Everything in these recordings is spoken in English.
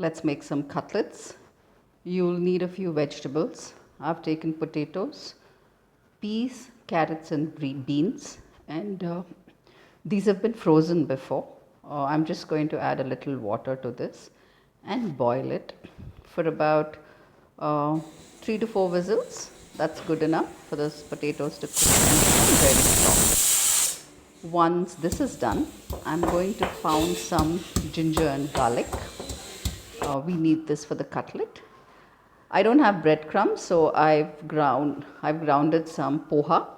Let's make some cutlets. You'll need a few vegetables. I've taken potatoes, peas, carrots and beans, and these have been frozen before. I'm just going to add a little water to this and boil it for about 3 to 4 whistles. That's good enough for those potatoes to cook and become very soft. Once this is done, I'm going to pound some ginger and garlic. We need this for the cutlet. I don't have breadcrumbs, so I've grounded some poha,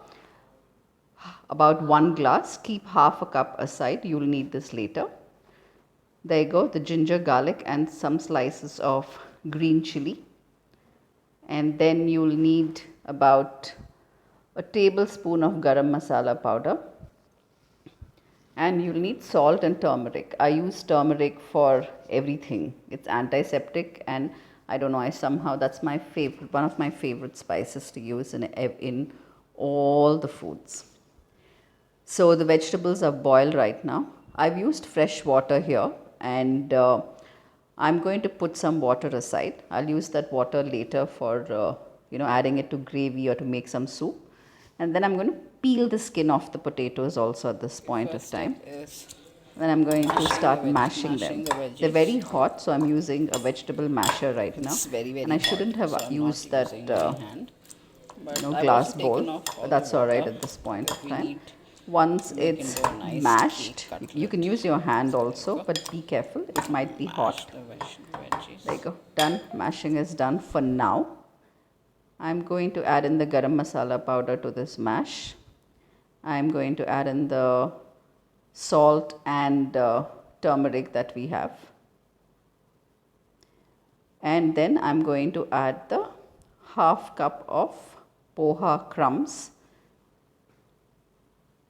about 1 glass. Keep half a cup aside. You'll need this later. There you go, the ginger, garlic and some slices of green chilli. And then you'll need about a tablespoon of garam masala powder. And you'll need salt and turmeric. I use turmeric for everything. It's antiseptic, and I don't know, that's my favorite, one of my favorite spices to use in all the foods. So the vegetables are boiled right now. I've used fresh water here, and I'm going to put some water aside. I'll use that water later for adding it to gravy or to make some soup. And then I'm going to peel the skin off the potatoes also at this point of time. Then I'm going to start mashing them. They're very hot, so I'm using a vegetable masher right now. And I shouldn't have used that glass bowl, but that's alright at this point of time. Once it's mashed, you can use your hand also, but be careful, it might be hot. There you go, done. Mashing is done for now. I'm going to add in the garam masala powder to this mash. I'm going to add in the salt and turmeric that we have. And then I'm going to add the half cup of poha crumbs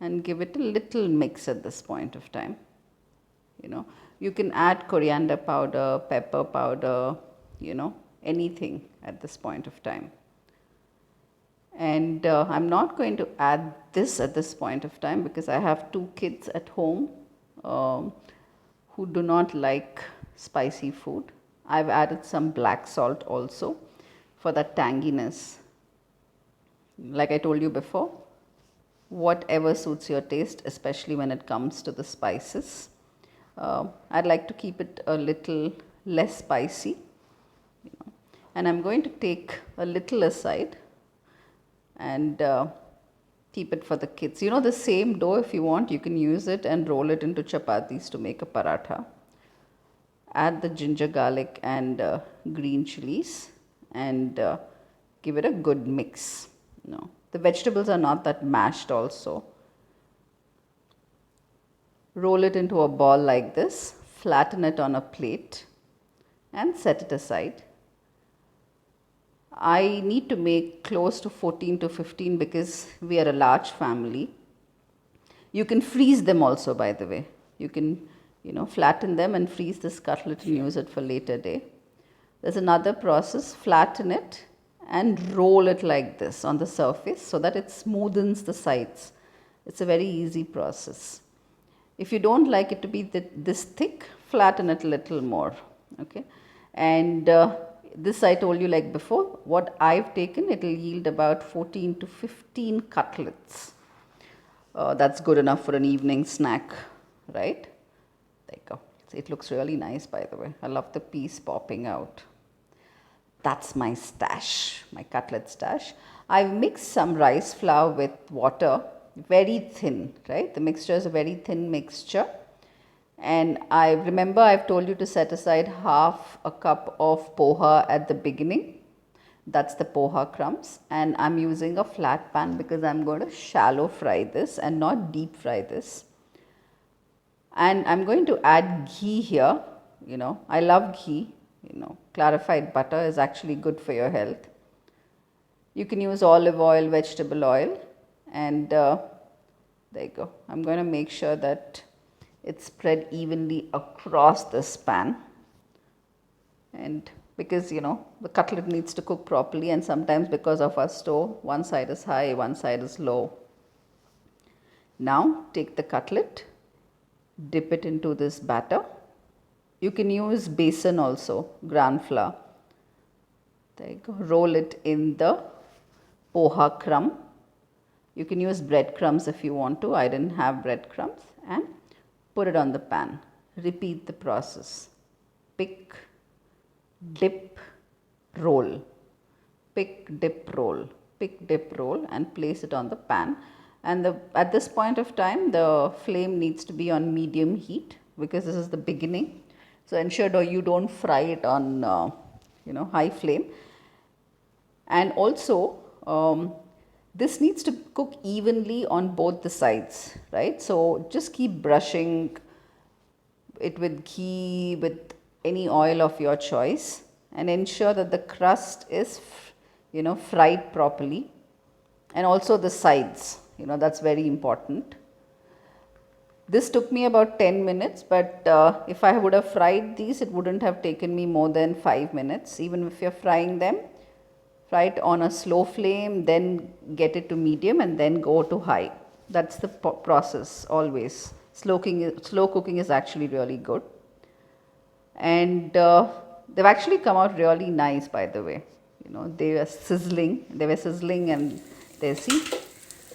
and give it a little mix at this point of time. You can add coriander powder, pepper powder, anything at this point of time. And I'm not going to add this at this point of time because I have 2 kids at home who do not like spicy food. I've added some black salt also for that tanginess. Like I told you before, whatever suits your taste, especially when it comes to the spices. I'd like to keep it a little less spicy. And I'm going to take a little aside and keep it for the kids. The same dough, if you want, you can use it and roll it into chapatis to make a paratha. Add the ginger, garlic and green chilies and give it a good mix. The vegetables are not that mashed also. Roll it into a ball like this, flatten it on a plate and set it aside. I need to make close to 14 to 15 because we are a large family. You can freeze them also, by the way. You can, flatten them and freeze this cutlet and use it for later day. There's another process, flatten it and roll it like this on the surface so that it smoothens the sides. It's a very easy process. If you don't like it to be this thick, flatten it a little more. Okay, and this I told you like before, what I've taken, it will yield about 14 to 15 cutlets. That's good enough for an evening snack, right? There you go. It looks really nice, by the way. I love the piece popping out. That's my stash, my cutlet stash. I've mixed some rice flour with water, very thin, right? The mixture is a very thin mixture. And I remember I've told you to set aside half a cup of poha at the beginning. That's the poha crumbs. And I'm using a flat pan because I'm going to shallow fry this and not deep fry this. And I'm going to add ghee here. I love ghee. Clarified butter is actually good for your health. You can use olive oil, vegetable oil, and there you go. I'm going to make sure that it's spread evenly across this pan, and because the cutlet needs to cook properly, and sometimes because of our stove, one side is high, one side is low. Now take the cutlet, dip it into this batter You can use besan also, gram flour. There you go. Roll it in the poha crumb. You can use breadcrumbs if you want to. I didn't have breadcrumbs. And put it on the pan. Repeat the process. Pick, dip, roll. Pick, dip, roll. Pick, dip, roll, and place it on the pan. And at this point of time, the flame needs to be on medium heat because this is the beginning. So ensure you don't fry it on high flame. And also, this needs to cook evenly on both the sides, right? So just keep brushing it with ghee, with any oil of your choice, and ensure that the crust is fried properly, and also the sides, that's very important. This took me about 10 minutes, but if I would have fried these, it wouldn't have taken me more than 5 minutes. Even if you're frying them, fry it on a slow flame, then get it to medium, and then go to high. That's the process always. Slow cooking is actually really good. And they've actually come out really nice, by the way. They were sizzling, and they see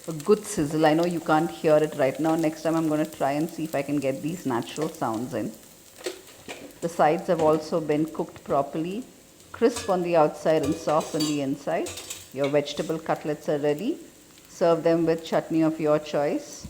a good sizzle. I know you can't hear it right now. Next time I'm going to try and see if I can get these natural sounds in. The sides have also been cooked properly, crisp on the outside and soft on the inside. Your vegetable cutlets are ready. Serve them with chutney of your choice.